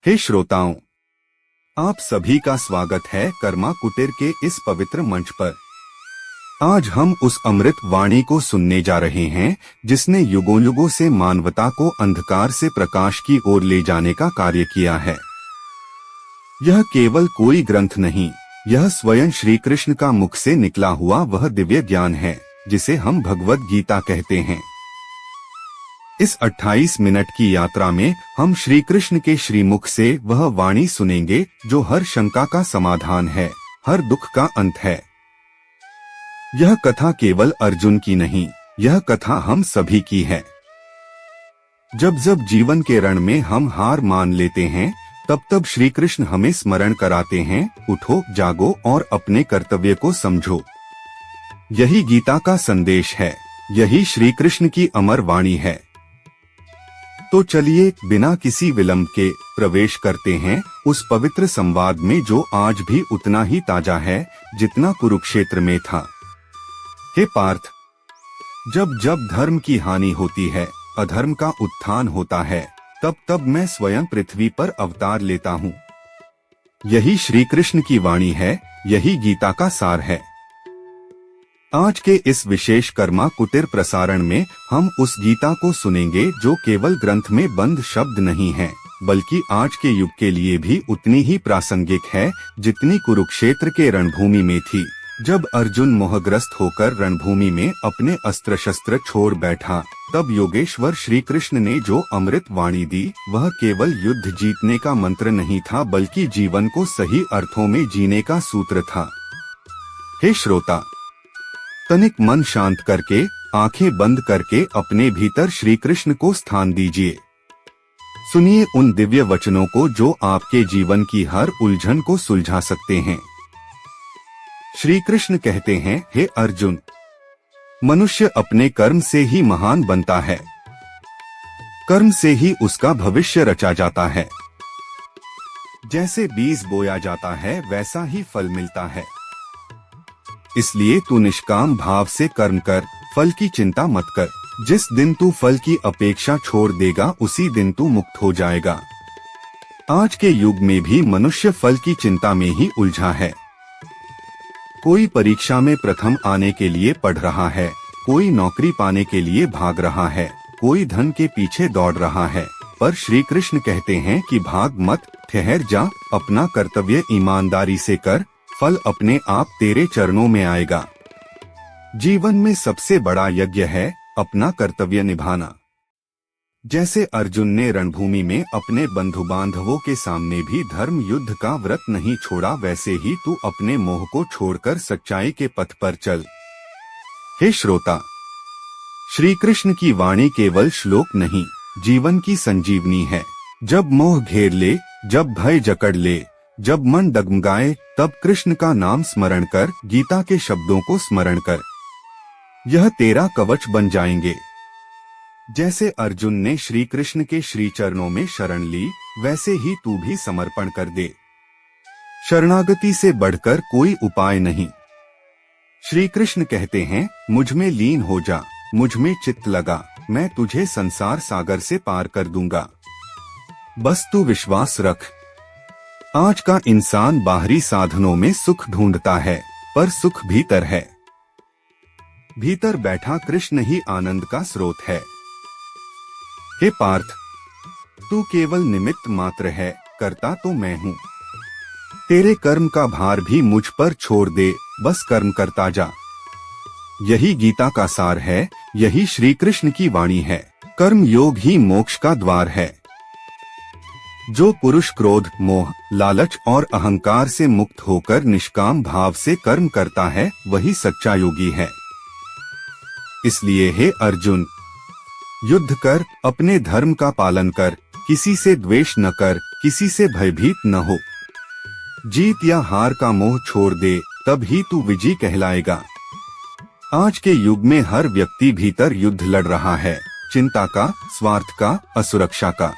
हे श्रोताओं, आप सभी का स्वागत है कर्मा कुटीर के इस पवित्र मंच पर। आज हम उस अमृत वाणी को सुनने जा रहे हैं जिसने युगों युगों से मानवता को अंधकार से प्रकाश की ओर ले जाने का कार्य किया है। यह केवल कोई ग्रंथ नहीं, यह स्वयं श्री कृष्ण का मुख से निकला हुआ वह दिव्य ज्ञान है जिसे हम भगवद गीता कहते हैं। इस 28 मिनट की यात्रा में हम श्री कृष्ण के श्रीमुख से वह वाणी सुनेंगे जो हर शंका का समाधान है, हर दुख का अंत है। यह कथा केवल अर्जुन की नहीं, यह कथा हम सभी की है। जब जब जीवन के रण में हम हार मान लेते हैं, तब तब श्री कृष्ण हमें स्मरण कराते हैं, उठो, जागो और अपने कर्तव्य को समझो। यही गीता का संदेश है, यही श्री कृष्ण की अमर वाणी है। तो चलिए बिना किसी विलंब के प्रवेश करते हैं उस पवित्र संवाद में जो आज भी उतना ही ताजा है जितना कुरुक्षेत्र में था। हे पार्थ, जब जब धर्म की हानि होती है, अधर्म का उत्थान होता है, तब तब मैं स्वयं पृथ्वी पर अवतार लेता हूँ। यही श्री कृष्ण की वाणी है, यही गीता का सार है। आज के इस विशेष कर्मा कुटीर प्रसारण में हम उस गीता को सुनेंगे जो केवल ग्रंथ में बंद शब्द नहीं है, बल्कि आज के युग के लिए भी उतनी ही प्रासंगिक है जितनी कुरुक्षेत्र के रणभूमि में थी। जब अर्जुन मोहग्रस्त होकर रणभूमि में अपने अस्त्र शस्त्र छोड़ बैठा, तब योगेश्वर श्री कृष्ण ने जो अमृत वाणी दी वह केवल युद्ध जीतने का मंत्र नहीं था, बल्कि जीवन को सही अर्थों में जीने का सूत्र था। हे श्रोता, तनिक मन शांत करके, आंखें बंद करके अपने भीतर श्री कृष्ण को स्थान दीजिए। सुनिए उन दिव्य वचनों को जो आपके जीवन की हर उलझन को सुलझा सकते हैं। श्री कृष्ण कहते हैं, हे अर्जुन, मनुष्य अपने कर्म से ही महान बनता है, कर्म से ही उसका भविष्य रचा जाता है। जैसे बीज बोया जाता है वैसा ही फल मिलता है। इसलिए तू निष्काम भाव से कर्म कर, फल की चिंता मत कर। जिस दिन तू फल की अपेक्षा छोड़ देगा उसी दिन तू मुक्त हो जाएगा। आज के युग में भी मनुष्य फल की चिंता में ही उलझा है। कोई परीक्षा में प्रथम आने के लिए पढ़ रहा है, कोई नौकरी पाने के लिए भाग रहा है, कोई धन के पीछे दौड़ रहा है, पर श्री कृष्ण कहते हैं कि भाग मत, ठहर जा, अपना कर्तव्य ईमानदारी से कर, फल अपने आप तेरे चरणों में आएगा। जीवन में सबसे बड़ा यज्ञ है अपना कर्तव्य निभाना। जैसे अर्जुन ने रणभूमि में अपने बंधु बांधवों के सामने भी धर्म युद्ध का व्रत नहीं छोड़ा, वैसे ही तू अपने मोह को छोड़कर सच्चाई के पथ पर चल। हे श्रोता, श्री कृष्ण की वाणी केवल श्लोक नहीं, जीवन की संजीवनी है। जब मोह घेर ले, जब भय जकड़ ले, जब मन डगमगाए, तब कृष्ण का नाम स्मरण कर, गीता के शब्दों को स्मरण कर। यह तेरा कवच बन जाएंगे। जैसे अर्जुन ने श्री कृष्ण के श्री चरणों में शरण ली, वैसे ही तू भी समर्पण कर दे। शरणागति से बढ़कर कोई उपाय नहीं। श्री कृष्ण कहते हैं, मुझ में लीन हो जा, मुझ में चित्त लगा, मैं तुझे संसार सागर से पार कर दूंगा। बस तू विश्वास रख। आज का इंसान बाहरी साधनों में सुख ढूंढता है, पर सुख भीतर है। भीतर बैठा कृष्ण ही आनंद का स्रोत है। हे पार्थ, तू केवल निमित्त मात्र है, करता तो मैं हूँ। तेरे कर्म का भार भी मुझ पर छोड़ दे, बस कर्म करता जा। यही गीता का सार है, यही श्री कृष्ण की वाणी है। कर्म योग ही मोक्ष का द्वार है। जो पुरुष क्रोध, मोह, लालच और अहंकार से मुक्त होकर निष्काम भाव से कर्म करता है, वही सच्चा योगी है। इसलिए हे अर्जुन, युद्ध कर, अपने धर्म का पालन कर, किसी से द्वेष न कर, किसी से भयभीत न हो। जीत या हार का मोह छोड़ दे, तब ही तू विजयी कहलाएगा। आज के युग में हर व्यक्ति भीतर युद्ध लड़ रहा है, चिंता का, स्वार्थ का, असुरक्षा का।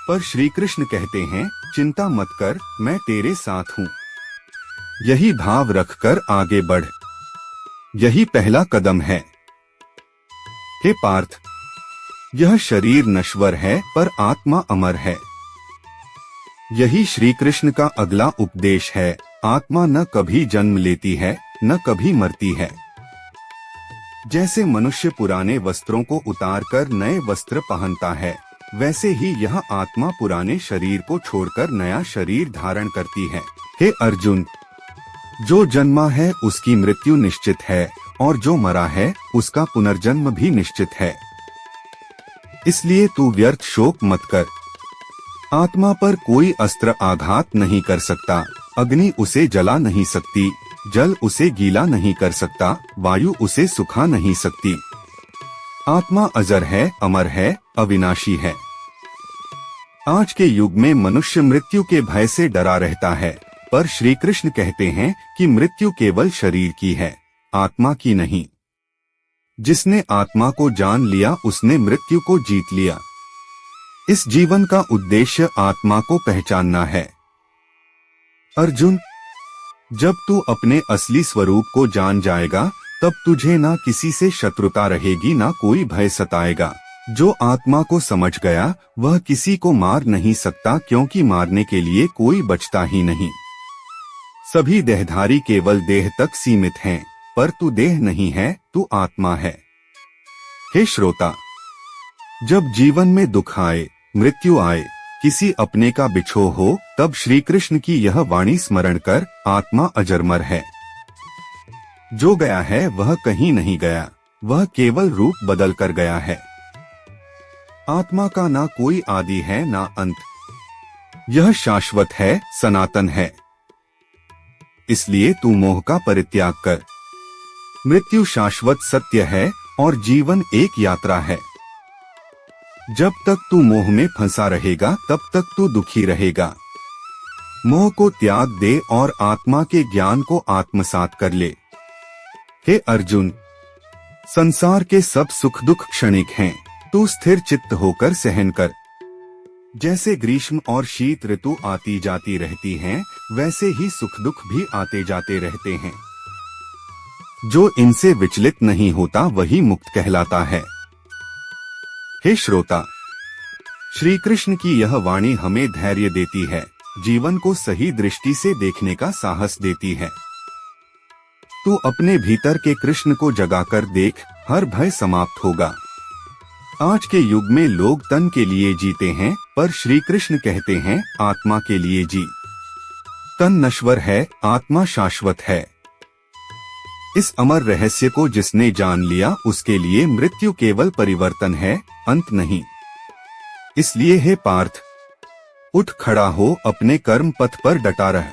पर श्री कृष्ण कहते हैं, चिंता मत कर, मैं तेरे साथ हूँ। यही भाव रखकर आगे बढ़, यही पहला कदम है। हे पार्थ, यह शरीर नश्वर है पर आत्मा अमर है। यही श्री कृष्ण का अगला उपदेश है। आत्मा न कभी जन्म लेती है, न कभी मरती है। जैसे मनुष्य पुराने वस्त्रों को उतारकर नए वस्त्र पहनता है, वैसे ही यह आत्मा पुराने शरीर को छोड़कर नया शरीर धारण करती है। हे अर्जुन, जो जन्मा है उसकी मृत्यु निश्चित है, और जो मरा है उसका पुनर्जन्म भी निश्चित है। इसलिए तू व्यर्थ शोक मत कर। आत्मा पर कोई अस्त्र आघात नहीं कर सकता, अग्नि उसे जला नहीं सकती, जल उसे गीला नहीं कर सकता, वायु उसे सुखा नहीं सकती। आत्मा अजर है, अमर है, अविनाशी है। आज के युग में मनुष्य मृत्यु के भय से डरा रहता है, पर श्री कृष्ण कहते हैं कि मृत्यु केवल शरीर की है, आत्मा की नहीं। जिसने आत्मा को जान लिया उसने मृत्यु को जीत लिया। इस जीवन का उद्देश्य आत्मा को पहचानना है। अर्जुन, जब तू अपने असली स्वरूप को जान जाएगा, तब तुझे ना किसी से शत्रुता रहेगी, ना कोई भय सताएगा। जो आत्मा को समझ गया वह किसी को मार नहीं सकता, क्योंकि मारने के लिए कोई बचता ही नहीं। सभी देहधारी केवल देह तक सीमित हैं, पर तू देह नहीं है, तू आत्मा है। हे श्रोता, जब जीवन में दुख आए, मृत्यु आए, किसी अपने का बिछोह हो, तब श्री कृष्ण की यह वाणी स्मरण कर, आत्मा अजरमर है। जो गया है वह कहीं नहीं गया, वह केवल रूप बदल कर गया है। आत्मा का ना कोई आदि है ना अंत, यह शाश्वत है, सनातन है। इसलिए तू मोह का परित्याग कर। मृत्यु शाश्वत सत्य है और जीवन एक यात्रा है। जब तक तू मोह में फंसा रहेगा तब तक तू दुखी रहेगा। मोह को त्याग दे और आत्मा के ज्ञान को आत्मसात कर ले। हे अर्जुन, संसार के सब सुख दुख क्षणिक हैं, तू स्थिर चित्त होकर सहन कर। जैसे ग्रीष्म और शीत ऋतु आती जाती रहती हैं, वैसे ही सुख दुख भी आते जाते रहते हैं। जो इनसे विचलित नहीं होता वही मुक्त कहलाता है। हे श्रोता, श्री कृष्ण की यह वाणी हमें धैर्य देती है, जीवन को सही दृष्टि से देखने का साहस देती है। तू अपने भीतर के कृष्ण को जगाकर देख, हर भय समाप्त होगा। आज के युग में लोग तन के लिए जीते हैं, पर श्री कृष्ण कहते हैं आत्मा के लिए जी। तन नश्वर है, आत्मा शाश्वत है। इस अमर रहस्य को जिसने जान लिया उसके लिए मृत्यु केवल परिवर्तन है, अंत नहीं। इसलिए हे पार्थ, उठ खड़ा हो, अपने कर्म पथ पर डटा रह।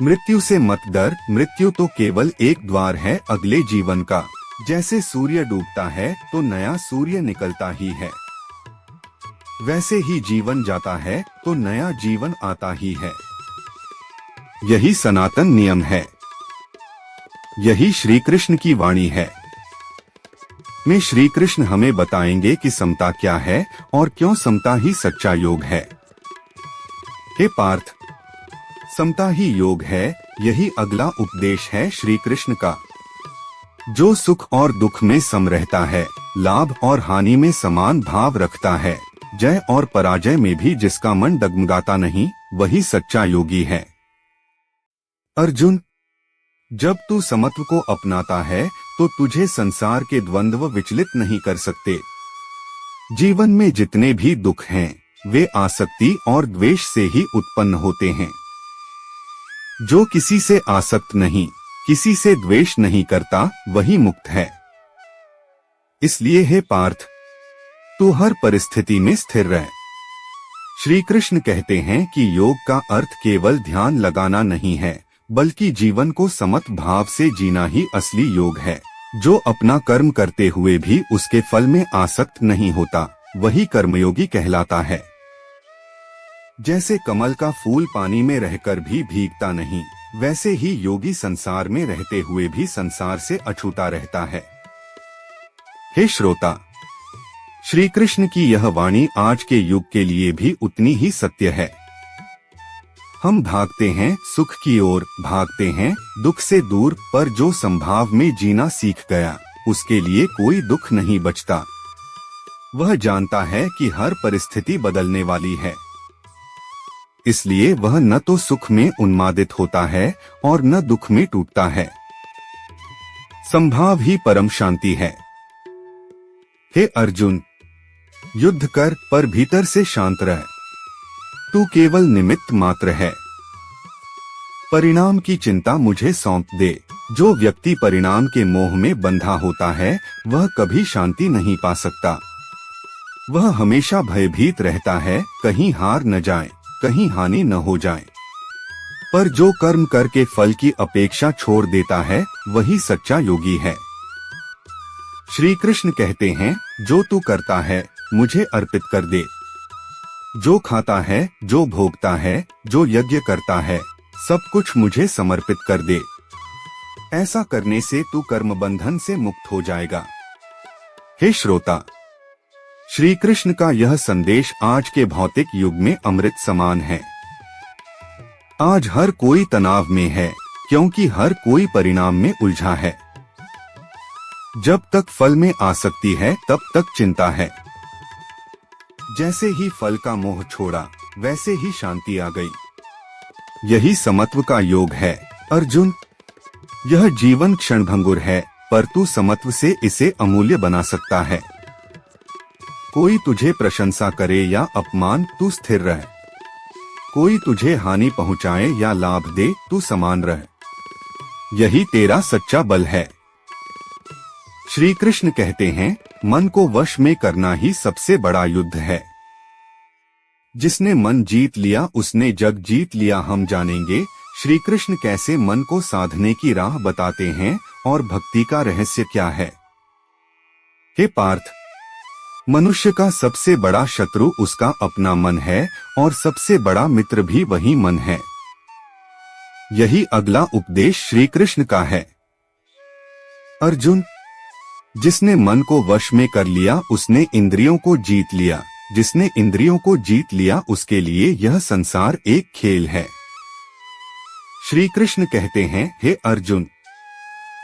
मृत्यु से मत डर, मृत्यु तो केवल एक द्वार है अगले जीवन का। जैसे सूर्य डूबता है तो नया सूर्य निकलता ही है, वैसे ही जीवन जाता है तो नया जीवन आता ही है। यही सनातन नियम है, यही श्री कृष्ण की वाणी है। में श्री कृष्ण हमें बताएंगे कि समता क्या है और क्यों समता ही सच्चा योग है। हे पार्थ, समता ही योग है, यही अगला उपदेश है श्री कृष्ण का। जो सुख और दुख में सम रहता है, लाभ और हानि में समान भाव रखता है, जय और पराजय में भी जिसका मन डगमगाता नहीं, वही सच्चा योगी है। अर्जुन, जब तू समत्व को अपनाता है तो तुझे संसार के द्वंद्व विचलित नहीं कर सकते। जीवन में जितने भी दुख हैं, वे आसक्ति और द्वेष से ही उत्पन्न होते हैं। जो किसी से आसक्त नहीं, किसी से द्वेष नहीं करता, वही मुक्त है। इसलिए हे पार्थ, तू हर परिस्थिति में स्थिर रह। श्री कृष्ण कहते हैं कि योग का अर्थ केवल ध्यान लगाना नहीं है, बल्कि जीवन को समत भाव से जीना ही असली योग है। जो अपना कर्म करते हुए भी उसके फल में आसक्त नहीं होता, वही कर्मयोगी कहलाता है। जैसे कमल का फूल पानी में रहकर भी भीगता नहीं, वैसे ही योगी संसार में रहते हुए भी संसार से अछूता रहता है। हे श्रोता, श्री कृष्ण की यह वाणी आज के युग के लिए भी उतनी ही सत्य है। हम भागते हैं सुख की ओर, भागते हैं दुख से दूर, पर जो संभाव में जीना सीख गया उसके लिए कोई दुख नहीं बचता। वह जानता है कि हर परिस्थिति बदलने वाली है। इसलिए वह न तो सुख में उन्मादित होता है और न दुख में टूटता है। संभाव ही परम शांति है। हे अर्जुन, युद्ध कर पर भीतर से शांत रह। तू केवल निमित्त मात्र है। परिणाम की चिंता मुझे सौंप दे। जो व्यक्ति परिणाम के मोह में बंधा होता है वह कभी शांति नहीं पा सकता। वह हमेशा भयभीत रहता है, कहीं हार न जाए, कहीं हानि न हो जाए। पर जो कर्म करके फल की अपेक्षा छोड़ देता है वही सच्चा योगी है। श्री कृष्ण कहते हैं, जो तू करता है मुझे अर्पित कर दे। जो खाता है, जो भोगता है, जो यज्ञ करता है, सब कुछ मुझे समर्पित कर दे। ऐसा करने से तू कर्म बंधन से मुक्त हो जाएगा। हे श्रोता, श्री कृष्ण का यह संदेश आज के भौतिक युग में अमृत समान है। आज हर कोई तनाव में है क्योंकि हर कोई परिणाम में उलझा है। जब तक फल में आसक्ति है तब तक चिंता है। जैसे ही फल का मोह छोड़ा वैसे ही शांति आ गई। यही समत्व का योग है। अर्जुन, यह जीवन क्षणभंगुर है पर तू समत्व से इसे अमूल्य बना सकता है। कोई तुझे प्रशंसा करे या अपमान, तू स्थिर रह। कोई तुझे हानि पहुंचाए या लाभ दे, तू समान रह। यही तेरा सच्चा बल है। श्री कृष्ण कहते हैं, मन को वश में करना ही सबसे बड़ा युद्ध है। जिसने मन जीत लिया उसने जग जीत लिया। हम जानेंगे श्री कृष्ण कैसे मन को साधने की राह बताते हैं और भक्ति का रहस्य क्या है। हे पार्थ, मनुष्य का सबसे बड़ा शत्रु उसका अपना मन है और सबसे बड़ा मित्र भी वही मन है। यही अगला उपदेश श्री कृष्ण का है। अर्जुन, जिसने मन को वश में कर लिया उसने इंद्रियों को जीत लिया। जिसने इंद्रियों को जीत लिया उसके लिए यह संसार एक खेल है। श्री कृष्ण कहते हैं, हे अर्जुन,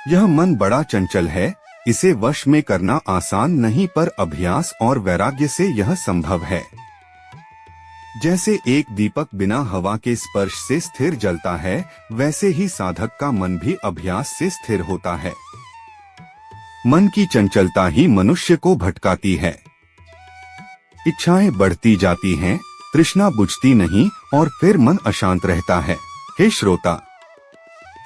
यह मन बड़ा चंचल है। इसे वश में करना आसान नहीं पर अभ्यास और वैराग्य से यह संभव है। जैसे एक दीपक बिना हवा के स्पर्श से स्थिर जलता है वैसे ही साधक का मन भी अभ्यास से स्थिर होता है। मन की चंचलता ही मनुष्य को भटकाती है। इच्छाएं बढ़ती जाती हैं, तृष्णा बुझती नहीं और फिर मन अशांत रहता है। हे श्रोता,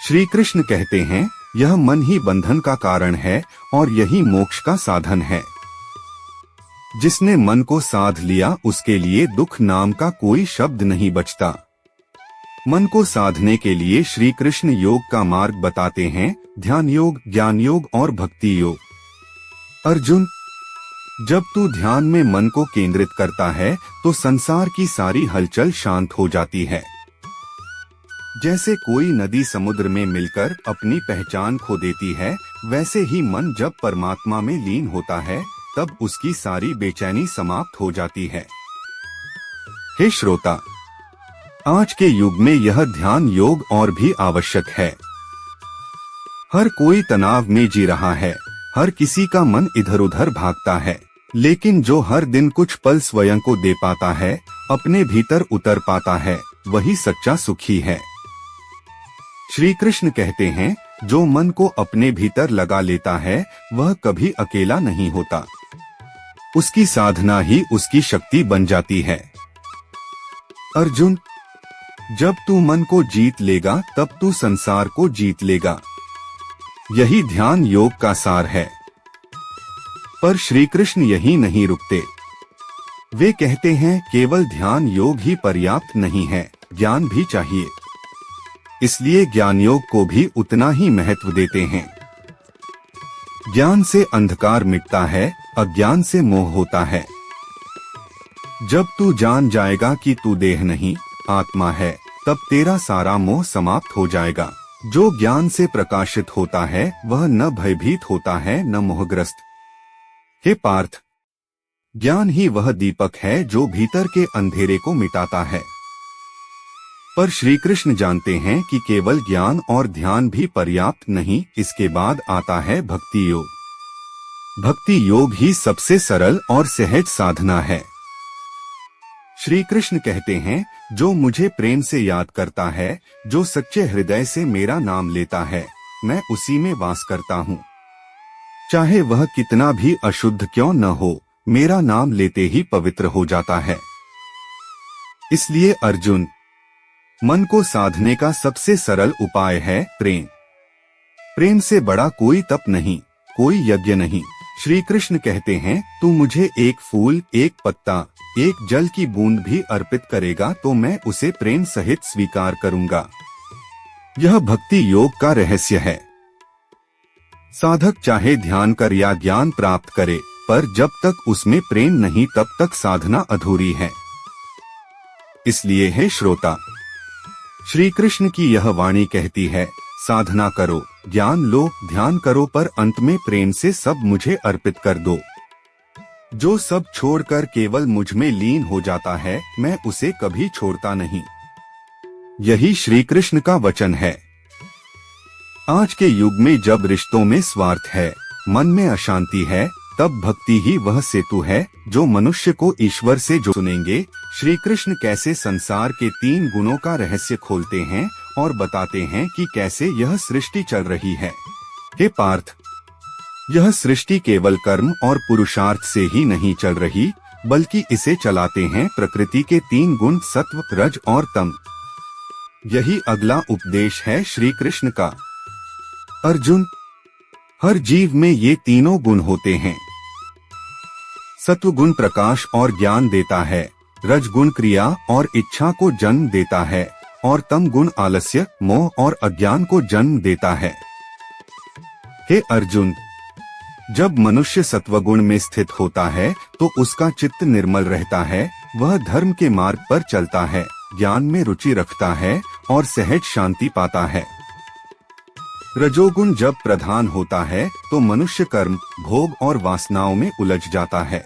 श्री कृष्ण कहते हैं, यह मन ही बंधन का कारण है और यही मोक्ष का साधन है। जिसने मन को साध लिया उसके लिए दुख नाम का कोई शब्द नहीं बचता। मन को साधने के लिए श्री कृष्ण योग का मार्ग बताते हैं, ध्यान योग, ज्ञान योग और भक्ति योग। अर्जुन, जब तू ध्यान में मन को केंद्रित करता है तो संसार की सारी हलचल शांत हो जाती है। जैसे कोई नदी समुद्र में मिलकर अपनी पहचान खो देती है, वैसे ही मन जब परमात्मा में लीन होता है तब उसकी सारी बेचैनी समाप्त हो जाती है। हे श्रोता, आज के युग में यह ध्यान योग और भी आवश्यक है। हर कोई तनाव में जी रहा है, हर किसी का मन इधर उधर भागता है, लेकिन जो हर दिन कुछ पल स्वयं को दे पाता है, अपने भीतर उतर पाता है, वही सच्चा सुखी है। श्री कृष्ण कहते हैं, जो मन को अपने भीतर लगा लेता है वह कभी अकेला नहीं होता। उसकी साधना ही उसकी शक्ति बन जाती है। अर्जुन, जब तू मन को जीत लेगा तब तू संसार को जीत लेगा। यही ध्यान योग का सार है। पर श्री कृष्ण यही नहीं रुकते। वे कहते हैं, केवल ध्यान योग ही पर्याप्त नहीं है, ज्ञान भी चाहिए। इसलिए ज्ञान योग को भी उतना ही महत्व देते हैं। ज्ञान से अंधकार मिटता है, अज्ञान से मोह होता है। जब तू जान जाएगा कि तू देह नहीं आत्मा है, तब तेरा सारा मोह समाप्त हो जाएगा। जो ज्ञान से प्रकाशित होता है वह न भयभीत होता है न मोहग्रस्त। हे पार्थ, ज्ञान ही वह दीपक है जो भीतर के अंधेरे को मिटाता है। पर श्री कृष्ण जानते हैं कि केवल ज्ञान और ध्यान भी पर्याप्त नहीं, इसके बाद आता है भक्ति योग। भक्ति योग ही सबसे सरल और सहज साधना है। श्री कृष्ण कहते हैं, जो मुझे प्रेम से याद करता है, जो सच्चे हृदय से मेरा नाम लेता है, मैं उसी में वास करता हूँ। चाहे वह कितना भी अशुद्ध क्यों न हो, मेरा नाम लेते ही पवित्र हो जाता है। इसलिए अर्जुन, मन को साधने का सबसे सरल उपाय है प्रेम। प्रेम से बड़ा कोई तप नहीं, कोई यज्ञ नहीं। श्री कृष्ण कहते हैं, तू मुझे एक फूल, एक पत्ता, एक जल की बूंद भी अर्पित करेगा तो मैं उसे प्रेम सहित स्वीकार करूंगा। यह भक्ति योग का रहस्य है। साधक चाहे ध्यान कर या ज्ञान प्राप्त करे, पर जब तक उसमें प्रेम नहीं तब तक साधना अधूरी है। इसलिए हे श्रोता, श्री कृष्ण की यह वाणी कहती है, साधना करो, ज्ञान लो, ध्यान करो, पर अंत में प्रेम से सब मुझे अर्पित कर दो। जो सब छोड़कर केवल मुझ में लीन हो जाता है, मैं उसे कभी छोड़ता नहीं। यही श्री कृष्ण का वचन है। आज के युग में जब रिश्तों में स्वार्थ है, मन में अशांति है, तब भक्ति ही वह सेतु है जो मनुष्य को ईश्वर से जोड़। सुनेंगे श्री कृष्ण कैसे संसार के 3 गुणों का रहस्य खोलते हैं और बताते हैं कि कैसे यह सृष्टि चल रही है। हे पार्थ, यह सृष्टि केवल कर्म और पुरुषार्थ से ही नहीं चल रही, बल्कि इसे चलाते हैं प्रकृति के 3 गुण, सत्व, रज और तम। यही अगला उपदेश है श्री कृष्ण का। अर्जुन, हर जीव में ये तीनों गुण होते हैं। सत्व गुण प्रकाश और ज्ञान देता है, रज गुण क्रिया और इच्छा को जन्म देता है, और तम गुण आलस्य, मोह और अज्ञान को जन्म देता है। हे अर्जुन, जब मनुष्य सत्वगुण में स्थित होता है तो उसका चित्त निर्मल रहता है, वह धर्म के मार्ग पर चलता है, ज्ञान में रुचि रखता है और सहज शांति पाता है। रजोगुण जब प्रधान होता है तो मनुष्य कर्म, भोग और वासनाओं में उलझ जाता है।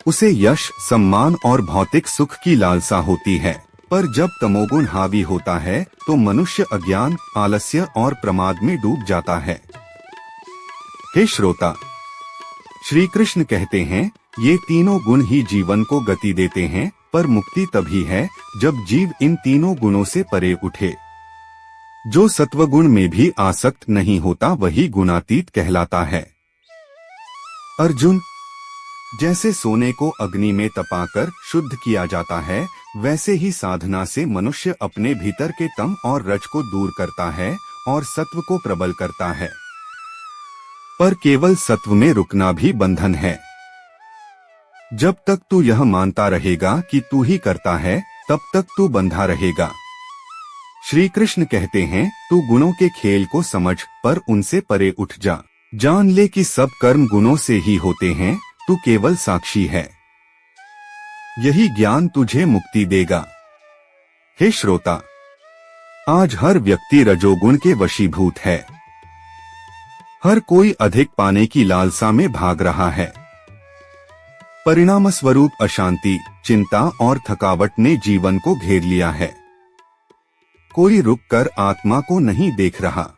उसे यश, सम्मान और भौतिक सुख की लालसा होती है। पर जब तमोगुण हावी होता है तो मनुष्य अज्ञान, आलस्य और प्रमाद में डूब जाता है। हे श्रोता, श्री कृष्ण कहते हैं, ये तीनों गुण ही जीवन को गति देते हैं, पर मुक्ति तभी है जब जीव इन तीनों गुणों से परे उठे। जो सत्वगुण में भी आसक्त नहीं होता वही गुणातीत कहलाता है। अर्जुन, जैसे सोने को अग्नि में तपाकर शुद्ध किया जाता है, वैसे ही साधना से मनुष्य अपने भीतर के तम और रज को दूर करता है और सत्व को प्रबल करता है। पर केवल सत्व में रुकना भी बंधन है। जब तक तू यह मानता रहेगा कि तू ही करता है, तब तक तू बंधा रहेगा। श्री कृष्ण कहते हैं, तू गुणों के खेल को समझ, पर उनसे परे उठ जा। जान ले कि सब कर्म गुणों से ही होते हैं, तू केवल साक्षी है। यही ज्ञान तुझे मुक्ति देगा। हे श्रोता, आज हर व्यक्ति रजोगुण के वशीभूत है। हर कोई अधिक पाने की लालसा में भाग रहा है। परिणाम स्वरूप अशांति, चिंता और थकावट ने जीवन को घेर लिया है। कोई रुककर आत्मा को नहीं देख रहा।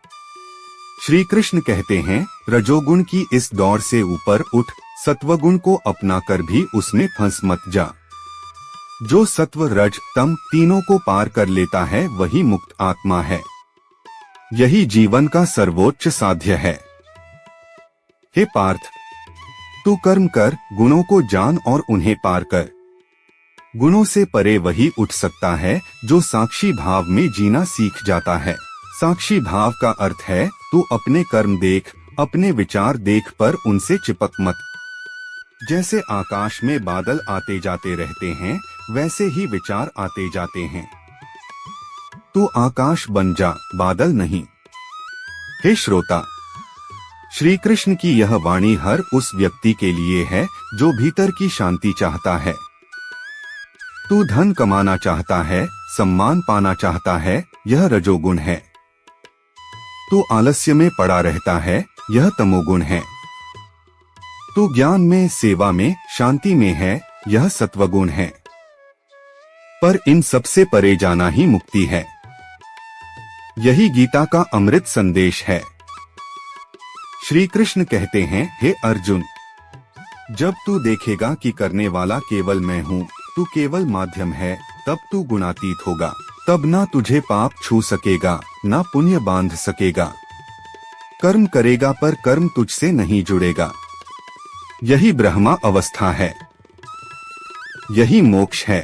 श्री कृष्ण कहते हैं, रजोगुण की इस दौड़ से ऊपर उठ, सत्वगुण को अपना कर भी उसमें फंस मत जा। जो सत्व, रज, तम तीनों को पार कर लेता है वही मुक्त आत्मा है। यही जीवन का सर्वोच्च साध्य है। हे पार्थ, तू कर्म कर, गुणों को जान और उन्हें पार कर। गुणों से परे वही उठ सकता है जो साक्षी भाव में जीना सीख जाता है। साक्षी भाव का अर्थ है, तू अपने कर्म देख, अपने विचार देख, पर उनसे चिपक मत। जैसे आकाश में बादल आते जाते रहते हैं, वैसे ही विचार आते जाते हैं। तू आकाश बन जा, बादल नहीं। हे श्रोता, श्री कृष्ण की यह वाणी हर उस व्यक्ति के लिए है जो भीतर की शांति चाहता है। तू धन कमाना चाहता है, सम्मान पाना चाहता है, यह रजोगुण है। तू आलस्य में पड़ा रहता है, यह तमोगुण है। तू ज्ञान में, सेवा में, शांति में है, यह सत्वगुण है। पर इन सबसे परे जाना ही मुक्ति है। यही गीता का अमृत संदेश है। श्री कृष्ण कहते हैं, हे अर्जुन, जब तू देखेगा कि करने वाला केवल मैं हूँ, तू केवल माध्यम है, तब तू गुणातीत होगा। तब ना तुझे पाप छू सकेगा, ना पुण्य बांध सकेगा। कर्म करेगा पर कर्म तुझसे नहीं जुड़ेगा। यही ब्रह्मा अवस्था है, यही मोक्ष है।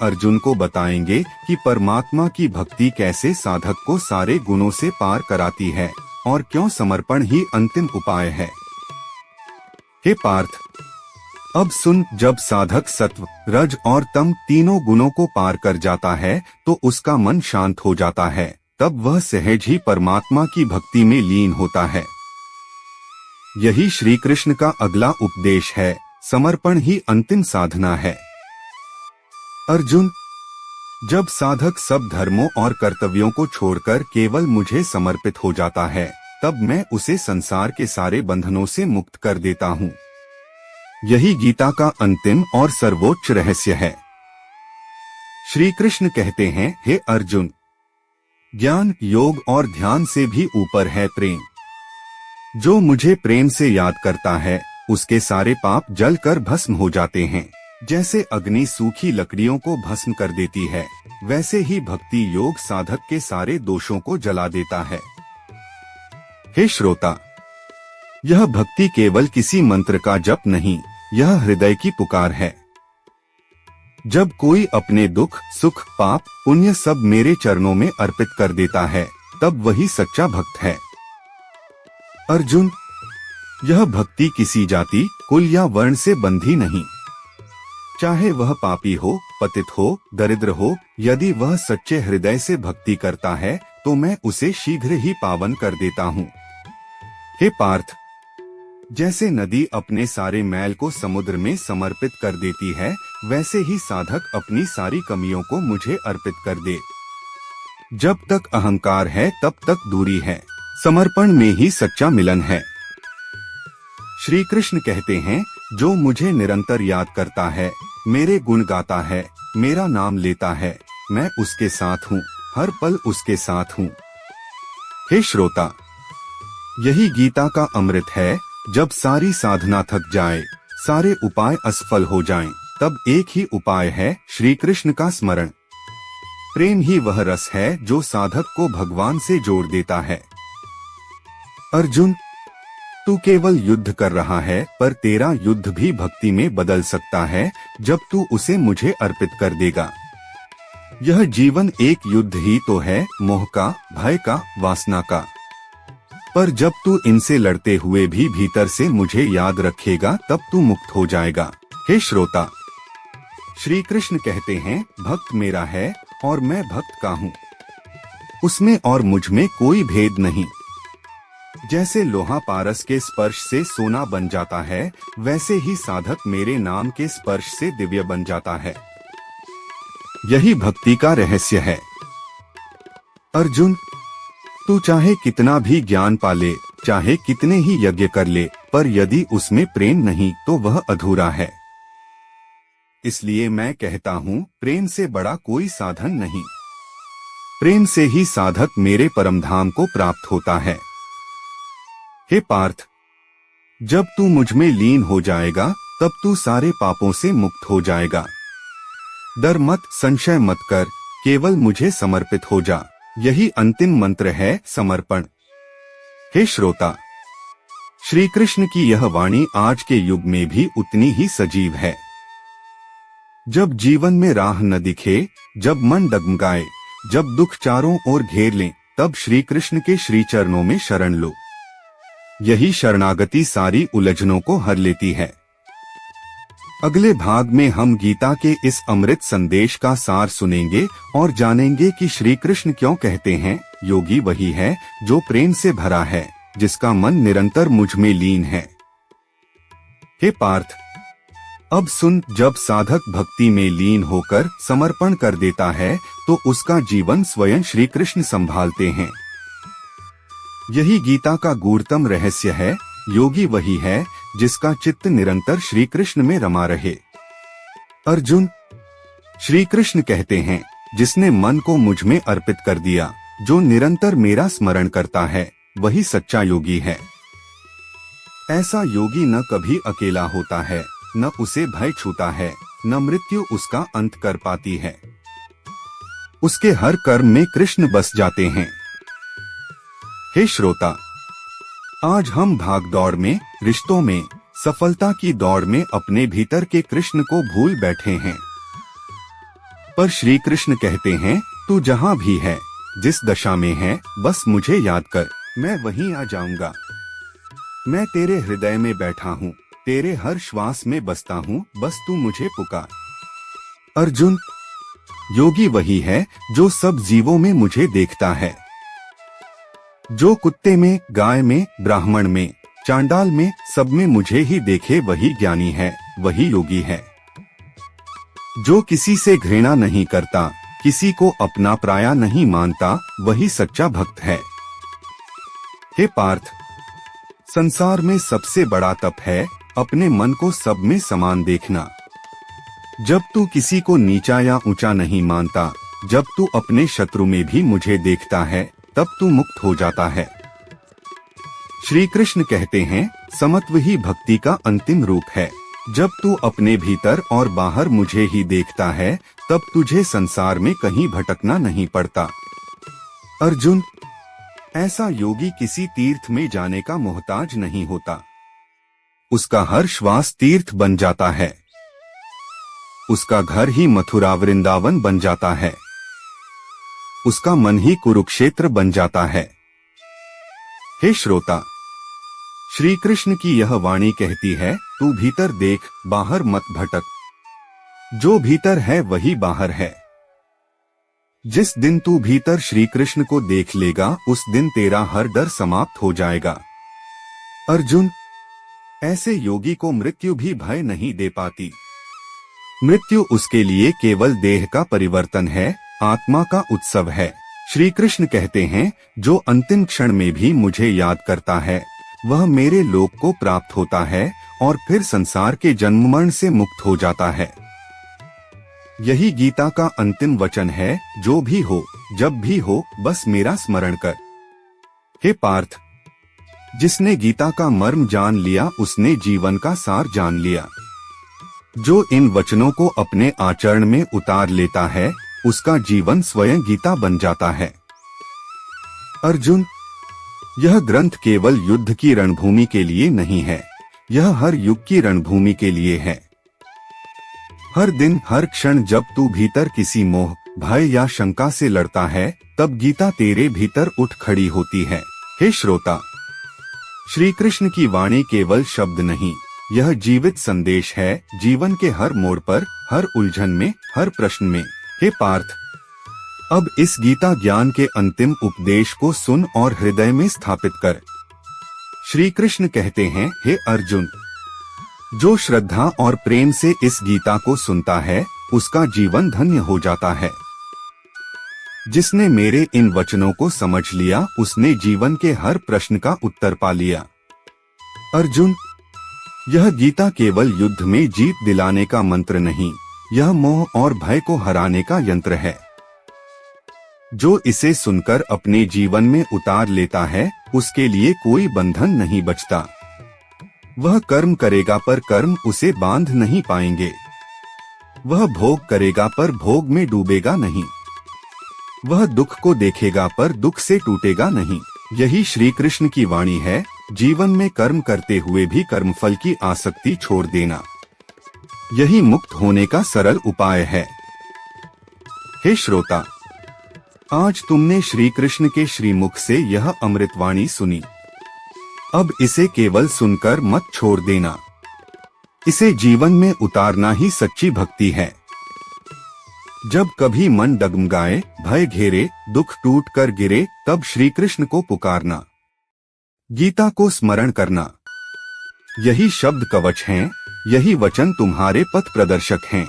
अर्जुन को बताएंगे कि परमात्मा की भक्ति कैसे साधक को सारे गुणों से पार कराती है और क्यों समर्पण ही अंतिम उपाय है। हे पार्थ, अब सुन, जब साधक सत्व, रज और तम तीनों गुणों को पार कर जाता है तो उसका मन शांत हो जाता है। तब वह सहज ही परमात्मा की भक्ति में लीन होता है। यही श्री कृष्ण का अगला उपदेश है। समर्पण ही अंतिम साधना है। अर्जुन, जब साधक सब धर्मों और कर्तव्यों को छोड़कर केवल मुझे समर्पित हो जाता है, तब मैं उसे संसार के सारे बंधनों से मुक्त कर देता हूँ। यही गीता का अंतिम और सर्वोच्च रहस्य है। श्री कृष्ण कहते हैं, हे अर्जुन, ज्ञान, योग और ध्यान से भी ऊपर है प्रेम। जो मुझे प्रेम से याद करता है, उसके सारे पाप जलकर भस्म हो जाते हैं। जैसे अग्नि सूखी लकड़ियों को भस्म कर देती है, वैसे ही भक्ति योग साधक के सारे दोषों को जला देता है। हे श्रोता, यह भक्ति केवल किसी मंत्र का जप नहीं, यह हृदय की पुकार है। जब कोई अपने दुख, सुख, पाप, पुण्य सब मेरे चरणों में अर्पित कर देता है, तब वही सच्चा भक्त है। अर्जुन, यह भक्ति किसी जाति, कुल या वर्ण से बंधी नहीं। चाहे वह पापी हो, पतित हो, दरिद्र हो, यदि वह सच्चे हृदय से भक्ति करता है तो मैं उसे शीघ्र ही पावन कर देता हूँ। हे पार्थ, जैसे नदी अपने सारे मैल को समुद्र में समर्पित कर देती है, वैसे ही साधक अपनी सारी कमियों को मुझे अर्पित कर दे। जब तक अहंकार है तब तक दूरी है। समर्पण में ही सच्चा मिलन है। श्री कृष्ण कहते हैं, जो मुझे निरंतर याद करता है, मेरे गुण गाता है, मेरा नाम लेता है, मैं उसके साथ हूँ, हर पल उसके साथ हूँ। हे श्रोता, यही गीता का अमृत है। जब सारी साधना थक जाए, सारे उपाय असफल हो जाएं, तब एक ही उपाय है, श्री कृष्ण का स्मरण। प्रेम ही वह रस है जो साधक को भगवान से जोड़ देता है। अर्जुन, तू केवल युद्ध कर रहा है, पर तेरा युद्ध भी भक्ति में बदल सकता है जब तू उसे मुझे अर्पित कर देगा। यह जीवन एक युद्ध ही तो है, मोह का, भय का, वासना का। पर जब तू इनसे लड़ते हुए भी भीतर से मुझे याद रखेगा, तब तू मुक्त हो जाएगा। हे श्रोता, श्री कृष्ण कहते हैं, भक्त मेरा है और मैं भक्त का हूँ। उसमें और मुझ में कोई भेद नहीं। जैसे लोहा पारस के स्पर्श से सोना बन जाता है, वैसे ही साधक मेरे नाम के स्पर्श से दिव्य बन जाता है। यही भक्ति का रहस्य है। अर्जुन, तू चाहे कितना भी ज्ञान पाले, चाहे कितने ही यज्ञ कर ले, पर यदि उसमें प्रेम नहीं तो वह अधूरा है। इसलिए मैं कहता हूँ, प्रेम से बड़ा कोई साधन नहीं। प्रेम से ही साधक मेरे परमधाम को प्राप्त होता है। हे पार्थ, जब तू मुझ में लीन हो जाएगा, तब तू सारे पापों से मुक्त हो जाएगा। डर मत, संशय मत कर, केवल मुझे समर्पित हो जा। यही अंतिम मंत्र है, समर्पण। हे श्रोता, श्री कृष्ण की यह वाणी आज के युग में भी उतनी ही सजीव है। जब जीवन में राह न दिखे, जब मन डगमगाए, जब दुख चारों ओर घेर लें, तब श्री कृष्ण के श्री चरणों में शरण लो। यही शरणागति सारी उलझनों को हर लेती है। अगले भाग में हम गीता के इस अमृत संदेश का सार सुनेंगे और जानेंगे कि श्री कृष्ण क्यों कहते हैं, योगी वही है जो प्रेम से भरा है, जिसका मन निरंतर मुझ में लीन है। हे पार्थ, अब सुन, जब साधक भक्ति में लीन होकर समर्पण कर देता है तो उसका जीवन स्वयं श्री कृष्ण संभालते हैं। यही गीता का गूढ़तम रहस्य है। योगी वही है जिसका चित्त निरंतर श्री कृष्ण में रमा रहे। अर्जुन, श्री कृष्ण कहते हैं, जिसने मन को मुझ में अर्पित कर दिया, जो निरंतर मेरा स्मरण करता है, वही सच्चा योगी है। ऐसा योगी न कभी अकेला होता है, न उसे भय छूता है, न मृत्यु उसका अंत कर पाती है। उसके हर कर्म में कृष्ण बस जाते हैं। हे श्रोता, आज हम भाग दौड़ में, रिश्तों में, सफलता की दौड़ में अपने भीतर के कृष्ण को भूल बैठे हैं। पर श्री कृष्ण कहते हैं, तू जहाँ भी है, जिस दशा में है, बस मुझे याद कर, मैं वहीं आ जाऊंगा। मैं तेरे हृदय में बैठा हूँ, तेरे हर श्वास में बसता हूँ, बस तू मुझे पुकार। अर्जुन, योगी वही है जो सब जीवों में मुझे देखता है। जो कुत्ते में, गाय में, ब्राह्मण में, चांडाल में, सब में मुझे ही देखे, वही ज्ञानी है, वही योगी है। जो किसी से घृणा नहीं करता, किसी को अपना पराया नहीं मानता, वही सच्चा भक्त है। हे पार्थ, संसार में सबसे बड़ा तप है अपने मन को सब में समान देखना। जब तू किसी को नीचा या ऊंचा नहीं मानता, जब तू अपने शत्रु में भी मुझे देखता है, तब तू मुक्त हो जाता है। श्री कृष्ण कहते हैं, समत्व ही भक्ति का अंतिम रूप है। जब तू अपने भीतर और बाहर मुझे ही देखता है, तब तुझे संसार में कहीं भटकना नहीं पड़ता। अर्जुन, ऐसा योगी किसी तीर्थ में जाने का मोहताज नहीं होता। उसका हर श्वास तीर्थ बन जाता है। उसका घर ही मथुरा वृंदावन बन जाता है। उसका मन ही कुरुक्षेत्र बन जाता है। हे श्रोता, श्री कृष्ण की यह वाणी कहती है, तू भीतर देख, बाहर मत भटक। जो भीतर है वही बाहर है। जिस दिन तू भीतर श्री कृष्ण को देख लेगा, उस दिन तेरा हर डर समाप्त हो जाएगा। अर्जुन, ऐसे योगी को मृत्यु भी भय नहीं दे पाती। मृत्यु उसके लिए केवल देह का परिवर्तन है, आत्मा का उत्सव है। श्री कृष्ण कहते हैं, जो अंतिम क्षण में भी मुझे याद करता है, वह मेरे लोक को प्राप्त होता है और फिर संसार के जन्म मरण से मुक्त हो जाता है। यही गीता का अंतिम वचन है, जो भी हो, जब भी हो, बस मेरा स्मरण कर। हे पार्थ, जिसने गीता का मर्म जान लिया, उसने जीवन का सार जान लिया। जो इन वचनों को अपने आचरण में उतार लेता है, उसका जीवन स्वयं गीता बन जाता है। अर्जुन, यह ग्रंथ केवल युद्ध की रणभूमि के लिए नहीं है, यह हर युग की रणभूमि के लिए है। हर दिन, हर क्षण जब तू भीतर किसी मोह, भय या शंका से लड़ता है, तब गीता तेरे भीतर उठ खड़ी होती है। हे श्रोता, श्री कृष्ण की वाणी केवल शब्द नहीं, यह जीवित संदेश है, जीवन के हर मोड़ पर, हर उलझन में, हर प्रश्न में। हे पार्थ, अब इस गीता ज्ञान के अंतिम उपदेश को सुन और हृदय में स्थापित कर। श्री कृष्ण कहते हैं, हे अर्जुन, जो श्रद्धा और प्रेम से इस गीता को सुनता है, उसका जीवन धन्य हो जाता है। जिसने मेरे इन वचनों को समझ लिया, उसने जीवन के हर प्रश्न का उत्तर पा लिया। अर्जुन, यह गीता केवल युद्ध में जीत दिलाने का मंत्र नहीं, यह मोह और भय को हराने का यंत्र है। जो इसे सुनकर अपने जीवन में उतार लेता है, उसके लिए कोई बंधन नहीं बचता। वह कर्म करेगा पर कर्म उसे बांध नहीं पाएंगे। वह भोग करेगा पर भोग में डूबेगा नहीं। वह दुख को देखेगा पर दुख से टूटेगा नहीं। यही श्री कृष्ण की वाणी है, जीवन में कर्म करते हुए भी कर्मफल की आसक्ति छोड़ देना। यही मुक्त होने का सरल उपाय है। हे श्रोता, आज तुमने श्री कृष्ण के श्रीमुख से यह अमृतवाणी सुनी। अब इसे केवल सुनकर मत छोड़ देना, इसे जीवन में उतारना ही सच्ची भक्ति है। जब कभी मन डगमगाए, भय घेरे, दुख टूट कर गिरे, तब श्री कृष्ण को पुकारना, गीता को स्मरण करना। यही शब्द कवच हैं, यही वचन तुम्हारे पथ प्रदर्शक हैं।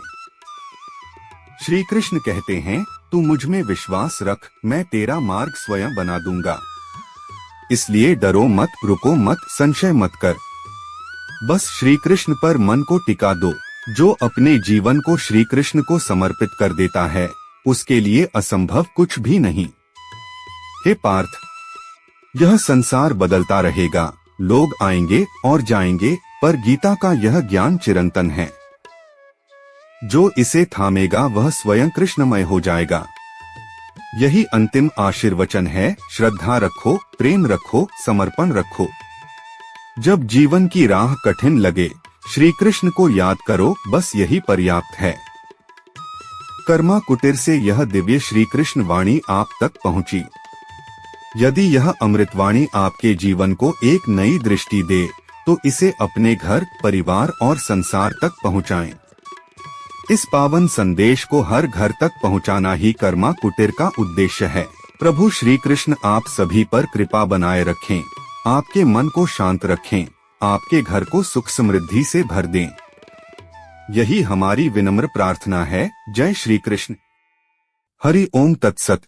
श्री कृष्ण कहते हैं, तू मुझ में विश्वास रख, मैं तेरा मार्ग स्वयं बना दूंगा। इसलिए डरो मत, रुको मत, संशय मत कर। बस श्री कृष्ण पर मन को टिका दो। जो अपने जीवन को श्री कृष्ण को समर्पित कर देता है, उसके लिए असंभव कुछ भी नहीं। हे पार्थ, यह संसार बदलता रहेगा, लोग आएंगे और जाएंगे, पर गीता का यह ज्ञान चिरंतन है। जो इसे थामेगा वह स्वयं कृष्णमय हो जाएगा। यही अंतिम आशीर्वचन है। श्रद्धा रखो, प्रेम रखो, समर्पण रखो। जब जीवन की राह कठिन लगे, श्री कृष्ण को याद करो, बस यही पर्याप्त है। कर्मा कुटीर से यह दिव्य श्री कृष्ण वाणी आप तक पहुंची। यदि यह अमृतवाणी आपके जीवन को एक नई दृष्टि दे, तो इसे अपने घर, परिवार और संसार तक पहुंचाएं। इस पावन संदेश को हर घर तक पहुंचाना ही कर्मा कुटीर का उद्देश्य है। प्रभु श्री कृष्ण आप सभी पर कृपा बनाए रखें, आपके मन को शांत रखें, आपके घर को सुख समृद्धि से भर दें। यही हमारी विनम्र प्रार्थना है। जय श्री कृष्ण। हरि ओम तत्सत।